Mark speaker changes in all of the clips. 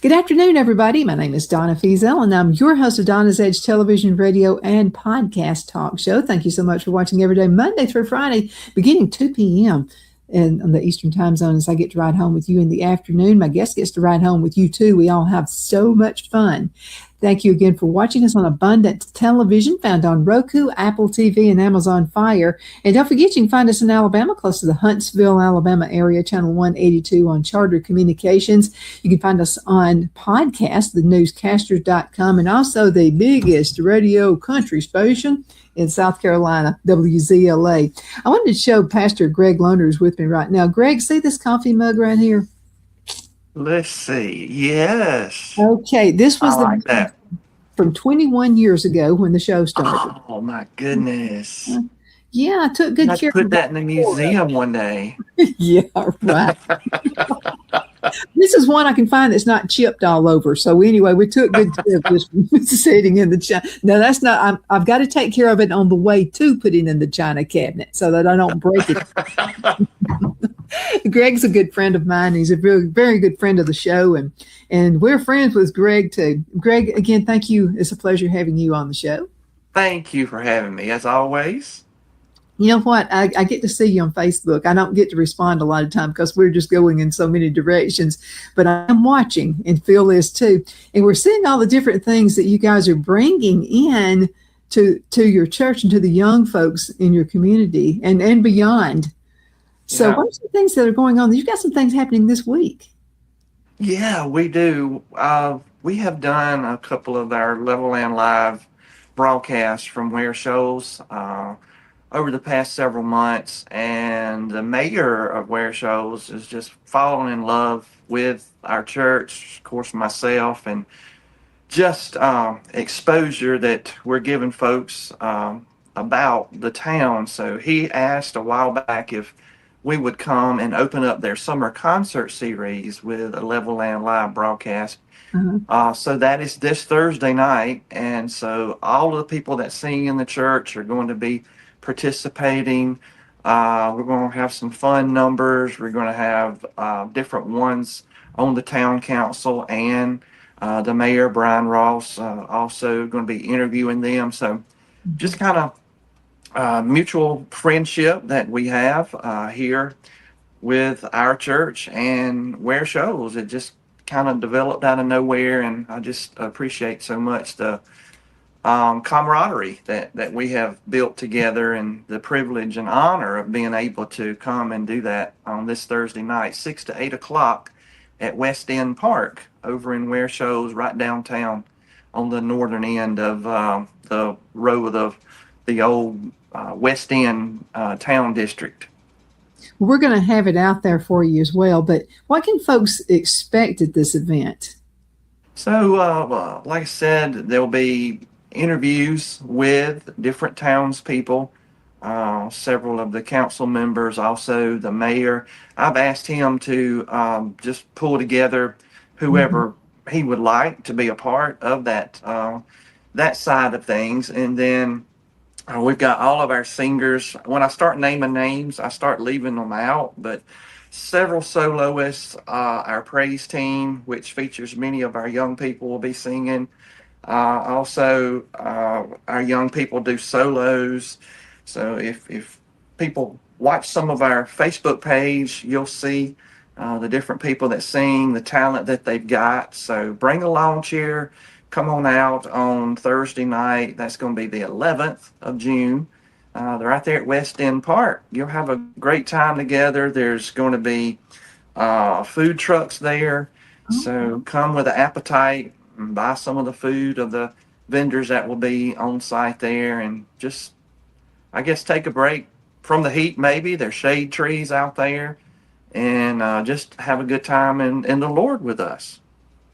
Speaker 1: Good afternoon, everybody. My name is Donna Fiesel, and I'm your host of Donna's Edge television, radio, and podcast talk show. Thank you so much for watching every day, Monday through Friday, beginning 2 p.m. on the Eastern time zone as I get to ride home with you in the afternoon. My guest gets to ride home with you, too. We all have so much fun. Thank you again for watching us on Abundant Television, found on Roku, Apple TV, and Amazon Fire. And don't forget, you can find us in Alabama, close to the Huntsville, Alabama area, channel 182 on Charter Communications. You can find us on podcast, thenewscasters.com, and also the biggest radio country station in South Carolina, WZLA. I wanted to show Pastor Gregg Loner is with me right now. Greg, see this coffee mug right here?
Speaker 2: Let's see. Yes.
Speaker 1: Okay, this was
Speaker 2: that
Speaker 1: from 21 years ago when the show started.
Speaker 2: Oh my goodness!
Speaker 1: Yeah, I took good care.
Speaker 2: Put that in the museum one day.
Speaker 1: Yeah, right. This is one I can find that's not chipped all over. So anyway, we took good care of this one sitting in the china. No, that's not. I've got to take care of it on the way to putting in the china cabinet so that I don't break it. Greg's a good friend of mine. He's a very, very good friend of the show, and we're friends with Greg too. Greg, again, thank you. It's a pleasure having you on the show.
Speaker 2: Thank you for having me, as always.
Speaker 1: You know what? I get to see you on Facebook. I don't get to respond a lot of time because we're just going in so many directions, but I'm watching, and Phil is too. And we're seeing all the different things that you guys are bringing in to your church and to the young folks in your community and beyond. So what are some things that are going on? You've got some things happening this week.
Speaker 2: Yeah, we do. We have done a couple of our Level Land Live broadcasts from Where Shoals over the past several months, and the mayor of Where Shoals is just falling in love with our church, of course, myself, and just exposure that we're giving folks about the town. So he asked a while back if we would come and open up their summer concert series with a Level Land Live broadcast. So that is this Thursday night. And so all of the people that sing in the church are going to be participating. We're going to have some fun numbers. We're going to have different ones on the town council, and the mayor, Brian Ross, also going to be interviewing them. So just kind of mutual friendship that we have here with our church and Where Shoals. It just kind of developed out of nowhere, and I just appreciate so much the camaraderie that we have built together, and the privilege and honor of being able to come and do that on this Thursday night, 6 to 8 o'clock at West End Park over in Where Shoals, right downtown on the northern end of the road of the old West End town district.
Speaker 1: We're going to have it out there for you as well, but what can folks expect at this event?
Speaker 2: So, like I said, there'll be interviews with different townspeople, several of the council members, also the mayor. I've asked him to just pull together whoever he would like to be a part of that side of things, and then we've got all of our singers. When I start naming names, I start leaving them out, but several soloists, our praise team, which features many of our young people, will be singing. Also, our young people do solos. So if people watch some of our Facebook page, you'll see the different people that sing, the talent that they've got. So bring a lawn chair. Come on out on Thursday night. That's going to be the 11th of June. They're right there at West End Park. You'll have a great time together. There's going to be food trucks there. So come with an appetite and buy some of the food of the vendors that will be on site there, and just, I guess, take a break from the heat maybe. There's shade trees out there, and just have a good time in the Lord with us.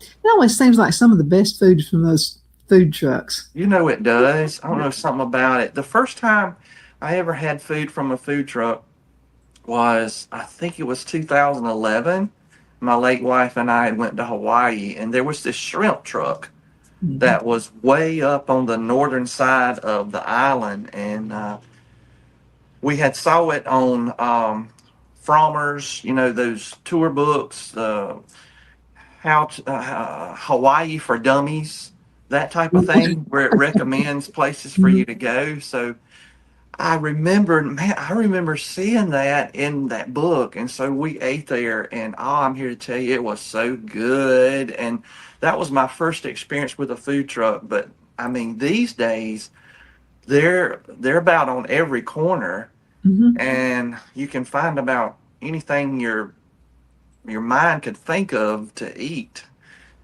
Speaker 1: It always seems like some of the best food is from those food trucks.
Speaker 2: You know it does. I don't know something about it. The first time I ever had food from a food truck was, I think it was 2011. My late wife and I had went to Hawaii, and there was this shrimp truck
Speaker 1: Mhm.
Speaker 2: that was way up on the northern side of the island, and we had saw it on Frommer's, those tour books, Hawaii for Dummies, that type of thing, where it recommends places for you to go. So I remember seeing that in that book, and so we ate there, and I'm here to tell you, it was so good, and that was my first experience with a food truck. But I mean, these days they're about on every corner,
Speaker 1: Mhm.
Speaker 2: and you can find about anything your mind could think of to eat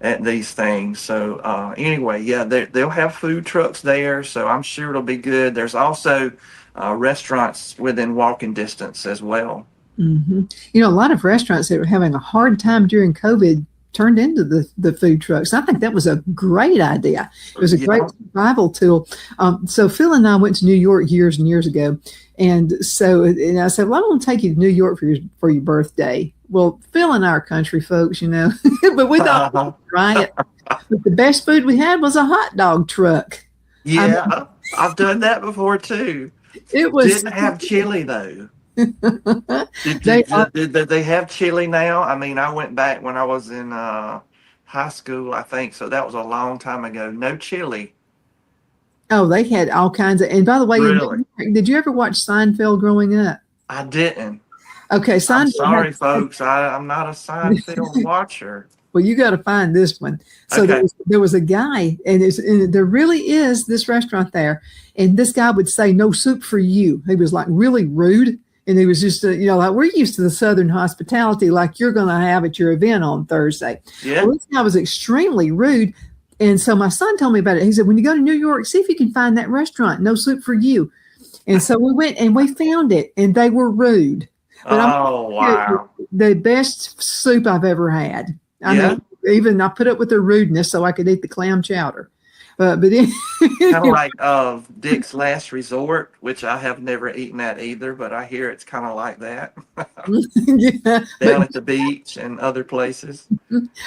Speaker 2: at these things. So anyway, yeah, they'll have food trucks there, so I'm sure it'll be good. There's also restaurants within walking distance as well.
Speaker 1: Hmm. A lot of restaurants that were having a hard time during COVID turned into the food trucks. I think that was a great idea. It was a great
Speaker 2: Yeah.
Speaker 1: survival tool. So Phil and I went to New York years and years ago, and and I said, "Well, I want to take you to New York for your birthday." Well, Phil and I are country folks, but we thought we'd try it. But the best food we had was a hot dog truck. I mean,
Speaker 2: Yeah, I've done that before too.
Speaker 1: it was.
Speaker 2: Didn't have chili though. Did,
Speaker 1: They
Speaker 2: did, did they have chili now? I mean, I went back when I was in high school, I think, so that was a long time ago. No chili.
Speaker 1: Oh, they had all kinds of. And by the way,
Speaker 2: Really?
Speaker 1: did you ever watch Seinfeld growing up?
Speaker 2: I didn't.
Speaker 1: Okay,
Speaker 2: I'm
Speaker 1: Seinfeld
Speaker 2: sorry,
Speaker 1: had.
Speaker 2: folks. I'm not a Seinfeld watcher.
Speaker 1: Well, you got to find this one. So
Speaker 2: Okay.
Speaker 1: there was a guy, and there really is this restaurant there, and this guy would say, "No soup for you." He was like really rude, and he was just, like we're used to the Southern hospitality, like you're going to have at your event on Thursday.
Speaker 2: Yeah.
Speaker 1: Well, this guy was extremely rude, and so my son told me about it. He said, "When you go to New York, see if you can find that restaurant, No Soup for You." And so we went and we found it, and they were rude. But
Speaker 2: Oh, wow.
Speaker 1: the best soup I've ever had. I
Speaker 2: Yeah.
Speaker 1: mean, even I put up with their rudeness so I could eat the clam chowder. But
Speaker 2: Kind of like Dick's Last Resort, which I have never eaten at either, but I hear it's kind of like that
Speaker 1: yeah,
Speaker 2: down at the beach and other places.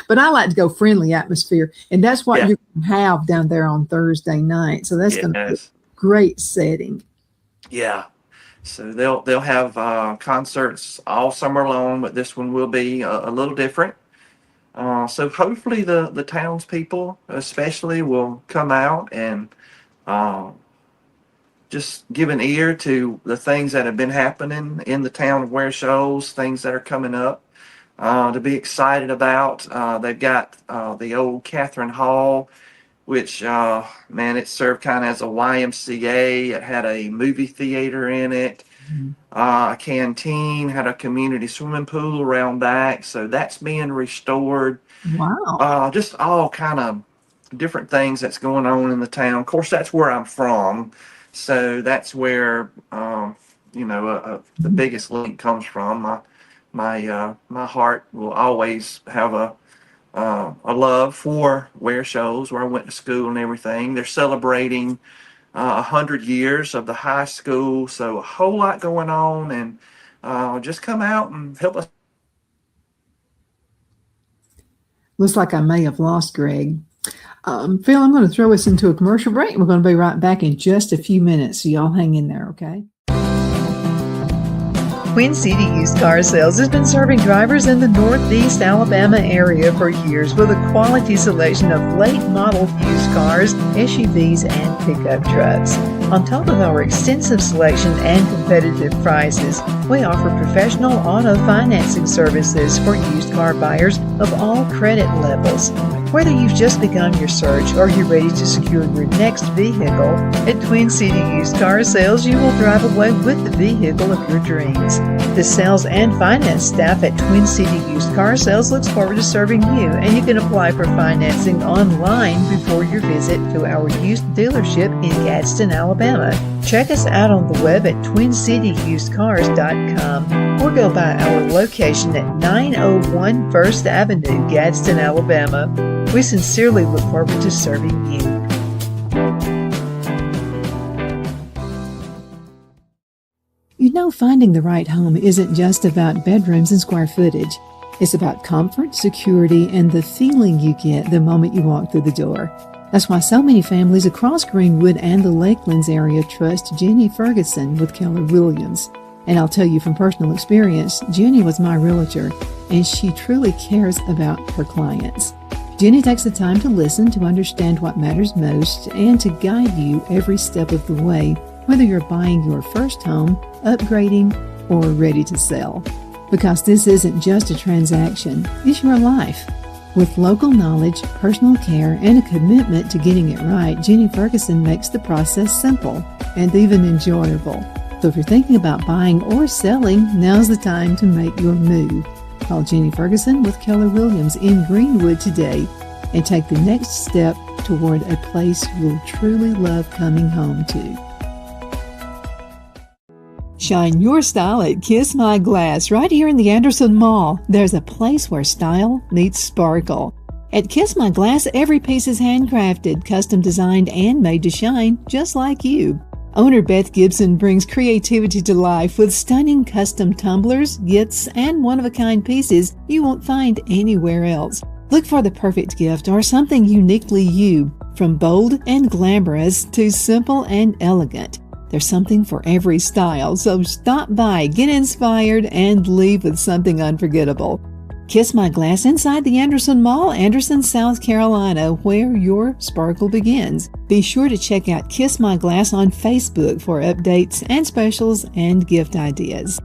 Speaker 1: but I like to go friendly atmosphere, and that's what
Speaker 2: Yeah.
Speaker 1: you can have down there on Thursday night. So that's going to be a
Speaker 2: Yes.
Speaker 1: great setting.
Speaker 2: Yeah. So they'll have concerts all summer long, but this one will be a little different. So hopefully the townspeople especially will come out and uh, just give an ear to the things that have been happening in the town of Ware Shoals, things that are coming up to be excited about. They've got the old Catherine Hall, which, man, it served kind of as a YMCA. It had a movie theater in it, a canteen, had a community swimming pool around back. So that's being restored.
Speaker 1: Wow.
Speaker 2: Just all kind of different things that's going on in the town. Of course, that's where I'm from. So that's where, the biggest link comes from. My heart will always have a love for Ware Shoals, where I went to school and everything. They're celebrating 100 years of the high school, so a whole lot going on, and just come out and help us.
Speaker 1: Looks like I may have lost Greg. Phil, I'm going to throw us into a commercial break. We're going to be right back in just a few minutes, so y'all hang in there, okay?
Speaker 3: Queen City Used Car Sales has been serving drivers in the Northeast Alabama area for years with a quality selection of late model used cars, SUVs, and pickup trucks. On top of our extensive selection and competitive prices, we offer professional auto financing services for used car buyers of all credit levels. Whether you've just begun your search or you're ready to secure your next vehicle, at Twin City Used Car Sales, you will drive away with the vehicle of your dreams. The sales and finance staff at Twin City Used Car Sales looks forward to serving you, and you can apply for financing online before your visit to our used dealership in Gadsden, Alabama. Check us out on the web at twincityusedcars.com or go by our location at 901 First Avenue, Gadsden, Alabama. We sincerely look forward to serving you.
Speaker 1: You know, finding the right home isn't just about bedrooms and square footage. It's about comfort, security, and the feeling you get the moment you walk through the door. That's why so many families across Greenwood and the Lakelands area trust Jenny Ferguson with Keller Williams. And I'll tell you from personal experience, Jenny was my realtor, and she truly cares about her clients. Jenny takes the time to listen, to understand what matters most, and to guide you every step of the way, whether you're buying your first home, upgrading, or ready to sell. Because this isn't just a transaction, it's your life. With local knowledge, personal care, and a commitment to getting it right, Jenny Ferguson makes the process simple and even enjoyable. So if you're thinking about buying or selling, now's the time to make your move. Call Jenny Ferguson with Keller Williams in Greenwood today and take the next step toward a place you'll truly love coming home to. Shine your style at Kiss My Glass right here in the Anderson Mall. There's a place where style meets sparkle. At Kiss My Glass, every piece is handcrafted, custom designed, and made to shine just like you. Owner Beth Gibson brings creativity to life with stunning custom tumblers, gifts, and one-of-a-kind pieces you won't find anywhere else. Look for the perfect gift or something uniquely you, from bold and glamorous to simple and elegant. There's something for every style, so stop by, get inspired, and leave with something unforgettable. Kiss My Glass inside the Anderson Mall, Anderson, South Carolina, where your sparkle begins. Be sure to check out Kiss My Glass on Facebook for updates and specials and gift ideas.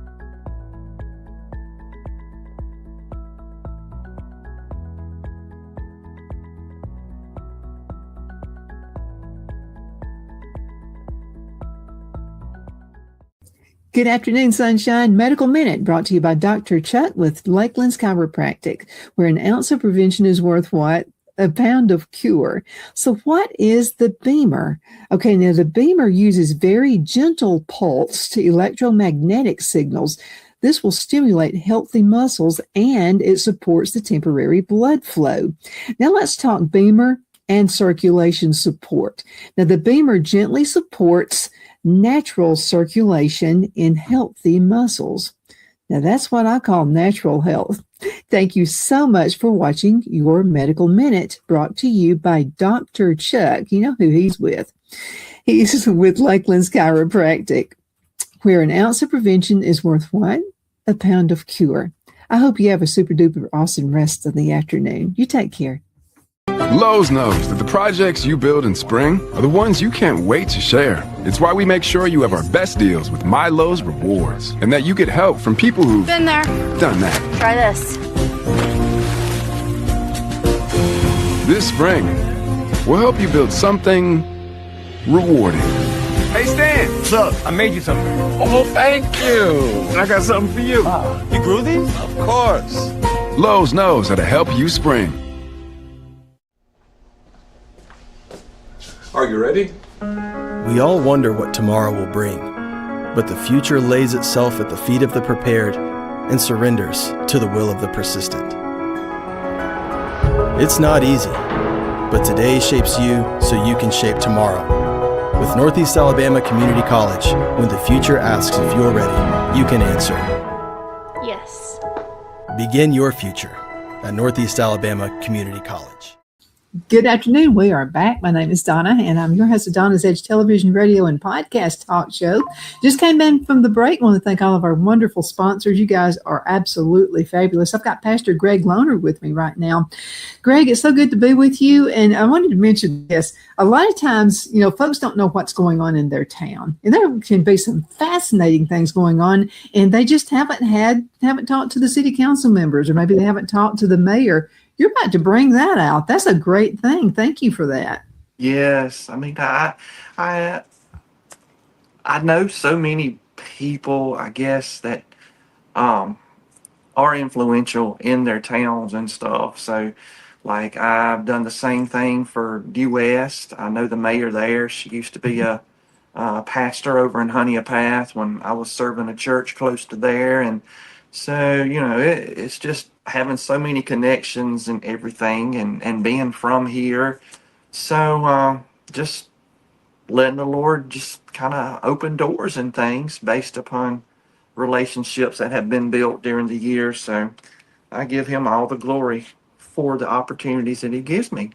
Speaker 1: Good afternoon, Sunshine. Medical Minute brought to you by Dr. Chuck with Lakeland's Chiropractic, where an ounce of prevention is worth what? A pound of cure. So what is the Beamer? Okay, now the Beamer uses very gentle pulse to electromagnetic signals. This will stimulate healthy muscles and it supports the temporary blood flow. Now let's talk Beamer and circulation support. Now the Beamer gently supports natural circulation in healthy muscles. Now that's what I call natural health. Thank you so much for watching your Medical Minute, brought to you by Dr. Chuck. You know who he's with. He's with Lakeland's Chiropractic, where an ounce of prevention is worth what? A pound of cure. I hope you have a super duper awesome rest of the afternoon. You take care.
Speaker 4: Lowe's knows that the projects you build in spring are the ones you can't wait to share. It's why we make sure you have our best deals with My Lowe's Rewards, and that you get help from people who've
Speaker 5: been there,
Speaker 4: done that.
Speaker 5: Try this.
Speaker 4: This spring, we'll help you build something rewarding.
Speaker 6: Hey, Stan.
Speaker 7: What's up?
Speaker 6: I made you something.
Speaker 7: Oh, thank you.
Speaker 6: And I got something for you. You grew these?
Speaker 7: Of course.
Speaker 4: Lowe's knows how to help you spring.
Speaker 6: Are you ready?
Speaker 8: We all wonder what tomorrow will bring, but the future lays itself at the feet of the prepared and surrenders to the will of the persistent. It's not easy, but today shapes you so you can shape tomorrow. With Northeast Alabama Community College, when the future asks if you're ready, you can answer.
Speaker 5: Yes.
Speaker 8: Begin your future at Northeast Alabama Community College.
Speaker 1: Good afternoon. We are back. My name is Donna, and I'm your host of Donna's Edge television, radio, and podcast talk show. Just came in from the break. I want to thank all of our wonderful sponsors. You guys are absolutely fabulous. I've got Pastor Gregg Loner with me right now. Greg, it's so good to be with you. And I wanted to mention this. A lot of times, you know, folks don't know what's going on in their town. And there can be some fascinating things going on, and they just haven't talked to the city council members, or maybe they haven't talked to the mayor. You're about to bring that out. That's a great thing. Thank you for that.
Speaker 2: Yes, I mean, I know so many people, I guess, that are influential in their towns and stuff. So, like, I've done the same thing for Due West. I know the mayor there. She used to be a pastor over in Honeypath when I was serving a church close to there. And so, it's just having so many connections and everything, and being from here. So, just letting the Lord just kind of open doors and things based upon relationships that have been built during the years. So I give him all the glory for the opportunities that he gives me.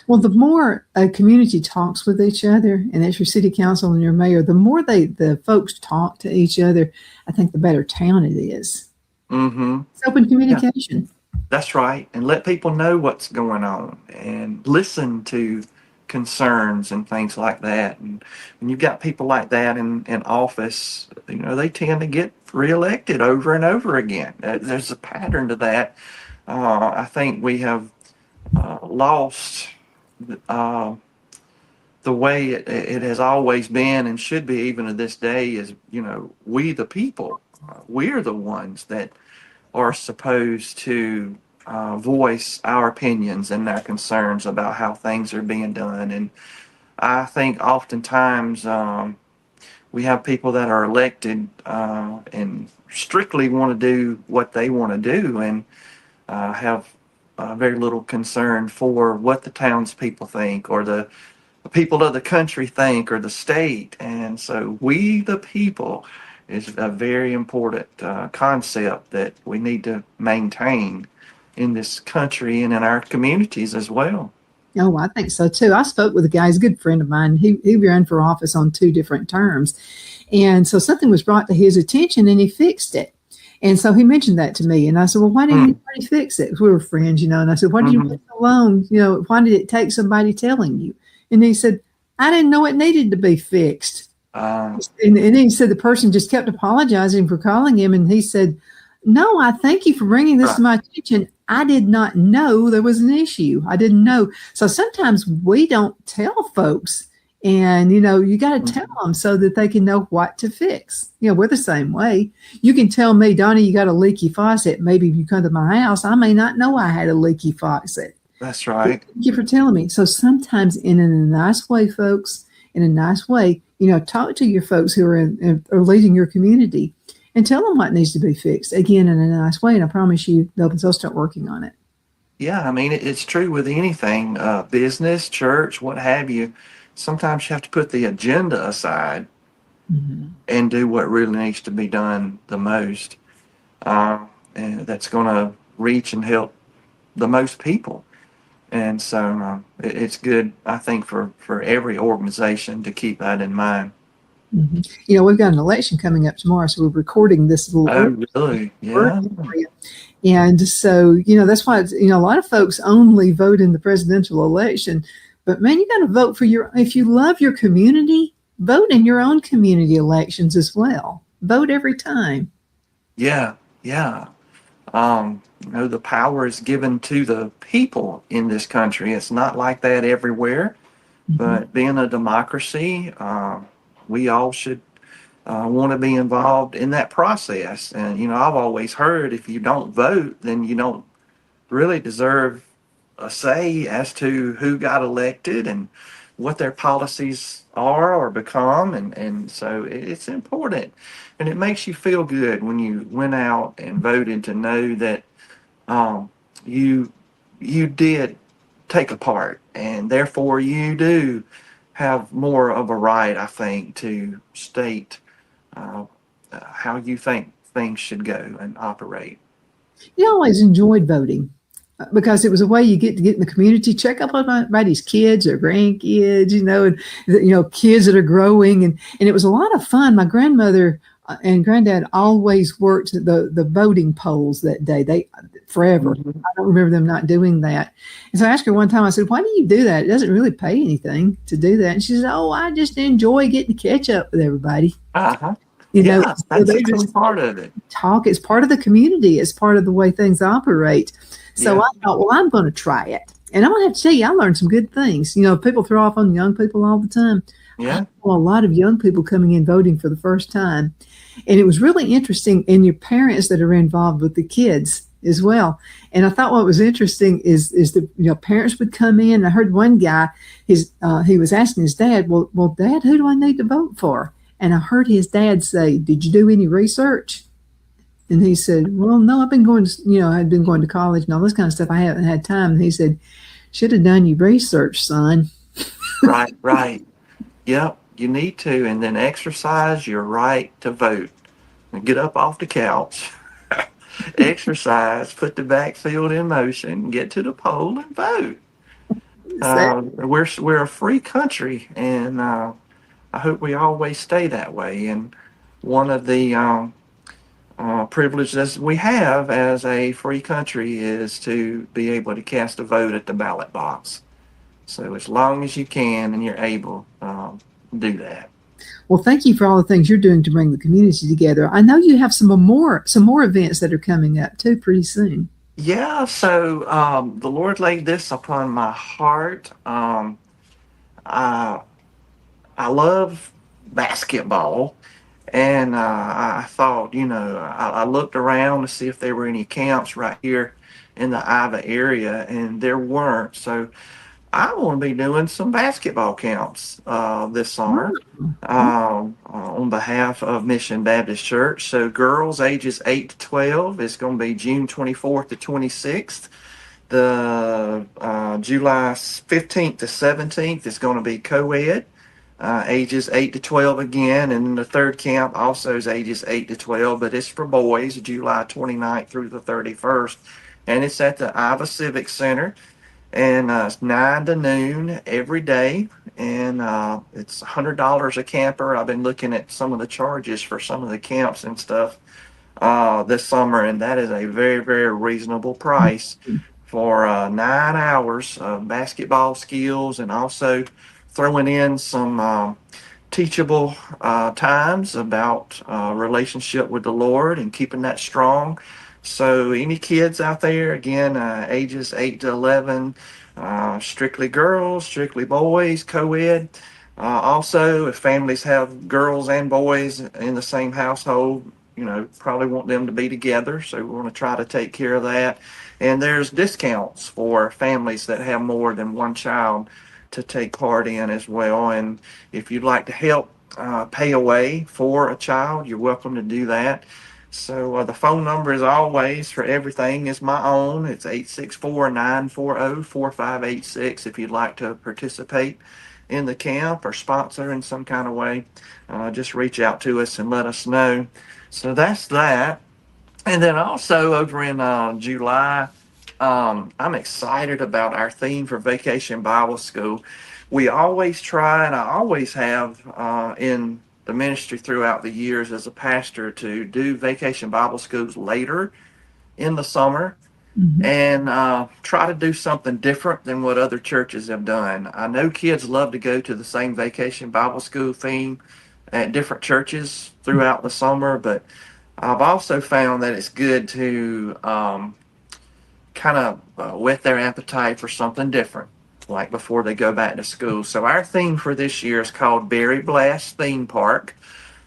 Speaker 1: Well, the more a community talks with each other, and that's your city council and your mayor, the more the folks talk to each other, I think the better town it is.
Speaker 2: Mm-hmm.
Speaker 1: It's open communication.
Speaker 2: Yeah, that's right. And let people know what's going on and listen to concerns and things like that. And when you've got people like that in office, they tend to get reelected over and over again. There's a pattern to that. I think we have lost the way it has always been and should be even to this day is, we the people, we're the ones that are supposed to voice our opinions and our concerns about how things are being done. And I think oftentimes we have people that are elected and strictly want to do what they want to do and have very little concern for what the townspeople think or the people of the country think or the state. And so we the people is a very important concept that we need to maintain in this country and in our communities as well.
Speaker 1: Oh, I think so too. I spoke with a guy, he's a good friend of mine. He ran for office on 2 different terms. And so something was brought to his attention and he fixed it. And so he mentioned that to me. And I said, well, why didn't you fix it? 'Cause we were friends, And I said, why did you wait so long? Why did it take somebody telling you? And he said, I didn't know it needed to be fixed. And he said the person just kept apologizing for calling him. And he said, no, I thank you for bringing this to my attention. I did not know there was an issue. I didn't know. So sometimes we don't tell folks. And, you got to tell them so that they can know what to fix. We're the same way. You can tell me, Donna, you got a leaky faucet. Maybe if you come to my house, I may not know I had a leaky faucet.
Speaker 2: That's right.
Speaker 1: Thank you for telling me. So sometimes in a nice way, folks, in a nice way, talk to your folks who are leading your community and tell them what needs to be fixed. Again, in a nice way. And I promise you, they'll start working on it.
Speaker 2: Yeah, I mean, it's true with anything, business, church, what have you. Sometimes you have to put the agenda aside and do what really needs to be done the most. And that's going to reach and help the most people. And so it's good, I think, for every organization to keep that in mind.
Speaker 1: We've got an election coming up tomorrow, so we're recording this little.
Speaker 2: Oh, really? Yeah.
Speaker 1: And so, that's why, a lot of folks only vote in the presidential election. But man, you got to vote for if you love your community, vote in your own community elections as well. Vote every time.
Speaker 2: Yeah. The power is given to the people in this country. It's not like that everywhere, but being a democracy, we all should want to be involved in that process. And, I've always heard if you don't vote, then you don't really deserve a say as to who got elected and what their policies are or become. And so it's important. And it makes you feel good when you went out and voted to know that you did take a part, and therefore you do have more of a right, I think, to state how you think things should go and operate.
Speaker 1: I always enjoyed voting because it was a way you get in the community, check up on everybody's kids or grandkids, and kids that are growing, and it was a lot of fun. My grandmother and granddad always worked the voting polls that day. They forever. I don't remember them not doing that. And so I asked her one time, I said, why do you do that? It doesn't really pay anything to do that. And she said, oh, I just enjoy getting to catch up with everybody.
Speaker 2: That's just part of it.
Speaker 1: It's part of the community. It's part of the way things operate. So I thought, well, I'm going to try it. And I'm going to have to tell you, I learned some good things. People throw off on young people all the time.
Speaker 2: Yeah.
Speaker 1: A lot of young people coming in voting for the first time. And it was really interesting, and your parents that are involved with the kids as well. And I thought what was interesting is the parents would come in. I heard one guy, he was asking his dad, well, Dad, who do I need to vote for? And I heard his dad say, did you do any research? And he said, well, no, I've been going to, I'd been going to college and all this kind of stuff. I haven't had time. And he said, should have done your research, son.
Speaker 2: Right. Yep, you need to. And then exercise your right to vote. And get up off the couch, exercise, put the backfield in motion, get to the poll and vote. We're a free country, and I hope we always stay that way. And one of the privileges we have as a free country is to be able to cast a vote at the ballot box. So as long as you can and you're able, do that.
Speaker 1: Well, thank you for all the things you're doing to bring the community together. I know you have some more events that are coming up too pretty soon.
Speaker 2: Yeah, so the Lord laid this upon my heart. I love basketball, and I thought, I looked around to see if there were any camps right here in the Iva area, and there weren't. So I want to be doing some basketball camps this summer on behalf of Mission Baptist Church. So girls ages 8 to 12 is going to be June 24th to 26th. The July 15th to 17th is going to be co-ed, ages 8 to 12 again. And then the third camp also is ages 8 to 12, but it's for boys, July 29th through the 31st. And it's at the Iva Civic Center. And it's 9 to noon every day, and it's $100 a camper. I've been looking at some of the charges for some of the camps and stuff this summer, and that is a very, very reasonable price for 9 hours of basketball skills, and also throwing in some teachable times about relationship with the Lord and keeping that strong. So any kids out there, again, ages 8 to 11, strictly girls, strictly boys, co-ed. Also, if families have girls and boys in the same household, probably want them to be together. So we want to try to take care of that. And there's discounts for families that have more than one child to take part in as well. And if you'd like to help pay away for a child, you're welcome to do that. So the phone number, as always, for everything is my own. It's 864-940-4586 if you'd like to participate in the camp or sponsor in some kind of way. Just reach out to us and let us know. So that's that. And then also over in July, I'm excited about our theme for Vacation Bible School. We always try, and I always have in the ministry throughout the years as a pastor, to do vacation Bible schools later in the summer and try to do something different than what other churches have done. I know kids love to go to the same vacation Bible school theme at different churches throughout the summer, but I've also found that it's good to kind of whet their appetite for something different, like before they go back to school. So our theme for this year is called Berry Blast Theme Park.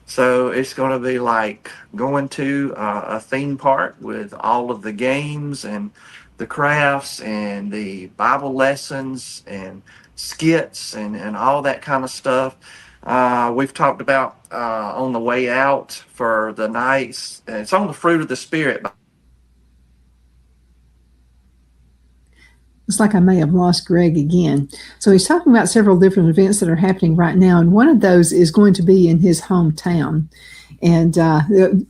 Speaker 2: So it's going to be like going to a theme park with all of the games and the crafts and the Bible lessons and skits and all that kind of stuff. We've talked about on the way out for the nights. It's on the Fruit of the Spirit.
Speaker 1: It's like I may have lost Gregg again. So he's talking about several different events that are happening right now, and one of those is going to be in his hometown. And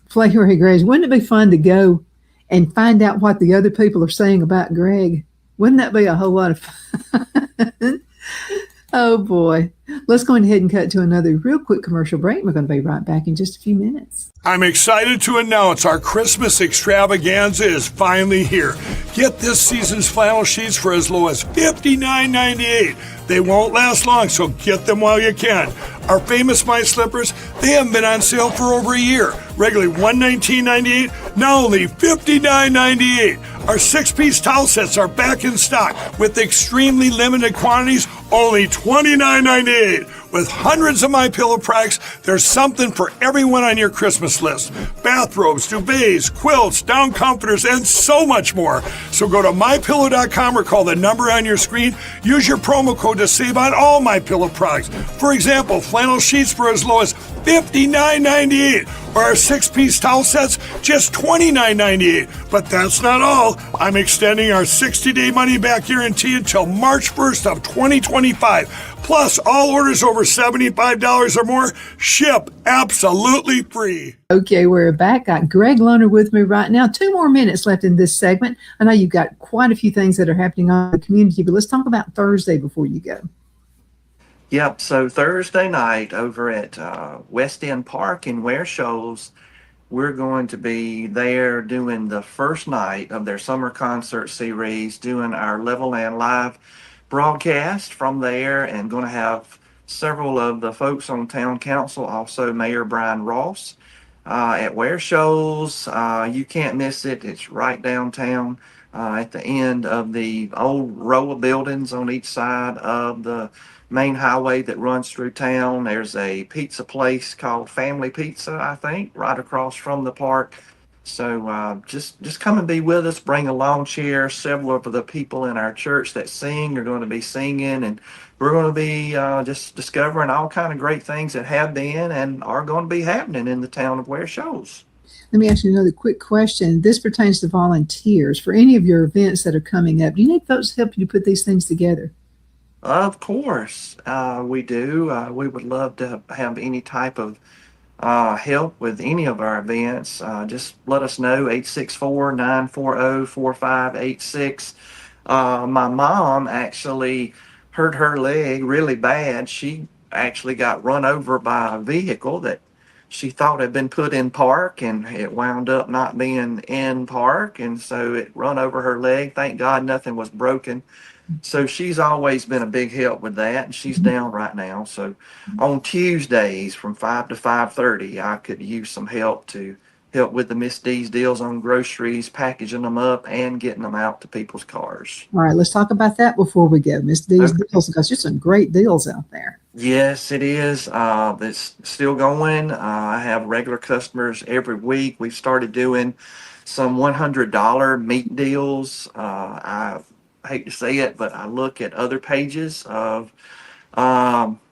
Speaker 1: play where he grows. Wouldn't it be fun to go and find out what the other people are saying about Gregg? Wouldn't that be a whole lot of fun? Oh, boy. Let's go ahead and cut to another real quick commercial break. We're going to be right back in just a few minutes.
Speaker 9: I'm excited to announce our Christmas extravaganza is finally here. Get this season's flannel sheets for as low as $59.98. They won't last long, so get them while you can. Our famous My Slippers, they haven't been on sale for over a year. Regularly $119.98, now only $59.98. Our 6-piece towel sets are back in stock with extremely limited quantities, only $29.98. With hundreds of MyPillow products, there's something for everyone on your Christmas list. Bathrobes, duvets, quilts, down comforters, and so much more. So go to MyPillow.com or call the number on your screen. Use your promo code to save on all MyPillow products. For example, flannel sheets for as low as $59.98, or our 6-piece towel sets, just $29.98. But that's not all. I'm extending our 60-day money-back guarantee until March 1st of 2025. Plus, all orders over $75 or more ship absolutely free.
Speaker 1: Okay, we're back. Got Gregg Loner with me right now. 2 more minutes left in this segment. I know you've got quite a few things that are happening on the community, but let's talk about Thursday before you go.
Speaker 2: Yep. So Thursday night over at West End Park in Ware Shoals, we're going to be there doing the first night of their summer concert series, doing our Level Land Live broadcast from there, and going to have several of the folks on town council, also Mayor Brian Ross at Ware Shoals. You can't miss it. It's right downtown at the end of the old row of buildings on each side of the main highway that runs through town. There's a pizza place called Family Pizza, I think, right across from the park. So just come and be with us. Bring a lawn chair. Several of the people in our church that sing are going to be singing, and we're going to be just discovering all kind of great things that have been and are going to be happening in the town of Ware Shoals.
Speaker 1: Let me ask you another quick question. This pertains to volunteers. For any of your events that are coming up, do you need folks to help you put these things together?
Speaker 2: Of course, we do. We would love to have any type of help with any of our events. Just let us know, 864-940-4586. My mom actually hurt her leg really bad. She actually got run over by a vehicle that she thought had been put in park, and it wound up not being in park, and so it run over her leg. Thank God nothing was broken. So she's always been a big help with that, and she's down right now. So on Tuesdays from 5 to 5:30, I could use some help to help with the Miss D's deals on groceries, packaging them up, and getting them out to people's cars.
Speaker 1: All right, let's talk about that before we go. Miss D's
Speaker 2: Okay.
Speaker 1: deals, because there's some great deals out there.
Speaker 2: Yes, it is. It's still going. I have regular customers every week. We've started doing some $100 meat deals. I hate to say it, but I look at other pages of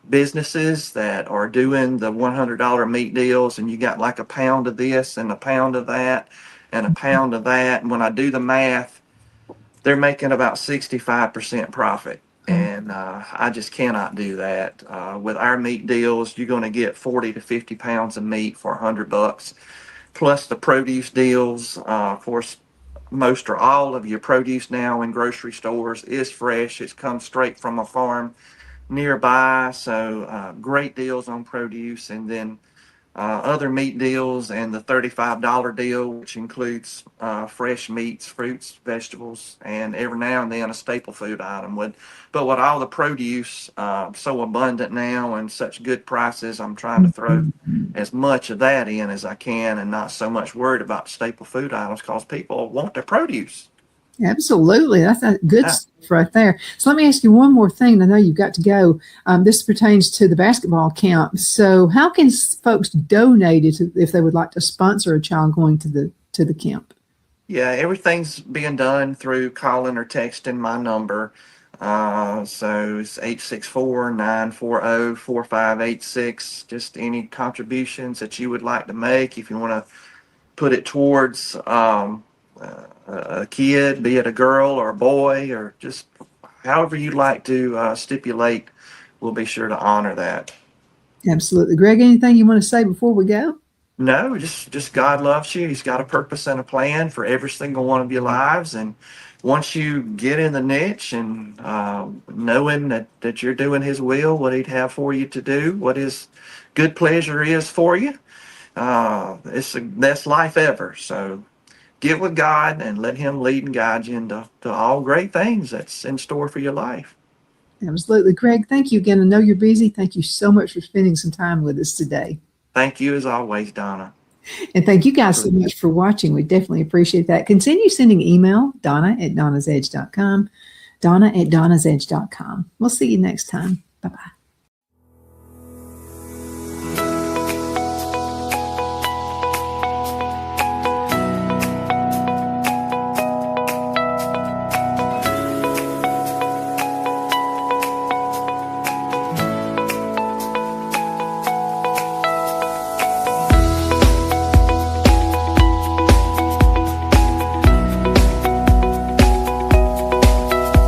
Speaker 2: businesses that are doing the $100 meat deals, and you got like a pound of this and a pound of that and a pound of that. And when I do the math, they're making about 65% profit. And I just cannot do that. With our meat deals, you're going to get 40 to 50 pounds of meat for $100, plus the produce deals. Of course, most or all of your produce now in grocery stores is fresh. It's come straight from a farm nearby. So great deals on produce, and then other meat deals, and the $35 deal, which includes fresh meats, fruits, vegetables, and every now and then a staple food item. But with all the produce so abundant now and such good prices, I'm trying to throw as much of that in as I can, and not so much worried about staple food items, because people want their produce.
Speaker 1: Absolutely. That's a good stuff right there. So let me ask you one more thing. I know you've got to go. This pertains to the basketball camp. So how can folks donate it if they would like to sponsor a child going to the camp?
Speaker 2: Yeah, everything's being done through calling or texting my number. So it's 864-940-4586. Just any contributions that you would like to make. If you want to put it towards a kid, be it a girl or a boy, or just however you'd like to stipulate, we'll be sure to honor that.
Speaker 1: Absolutely. Gregg, anything you want to say before we go?
Speaker 2: No, just God loves you. He's got a purpose and a plan for every single one of your lives. And once you get in the niche and knowing that you're doing his will, what he'd have for you to do, what his good pleasure is for you, it's the best life ever. So get with God and let him lead and guide you into all great things that's in store for your life.
Speaker 1: Absolutely. Gregg, thank you again. I know you're busy. Thank you so much for spending some time with us today.
Speaker 2: Thank you as always, Donna.
Speaker 1: And thank you guys so much for watching. We definitely appreciate that. Continue sending email, Donna@donnasedge.com, Donna@donnasedge.com. We'll see you next time. Bye-bye.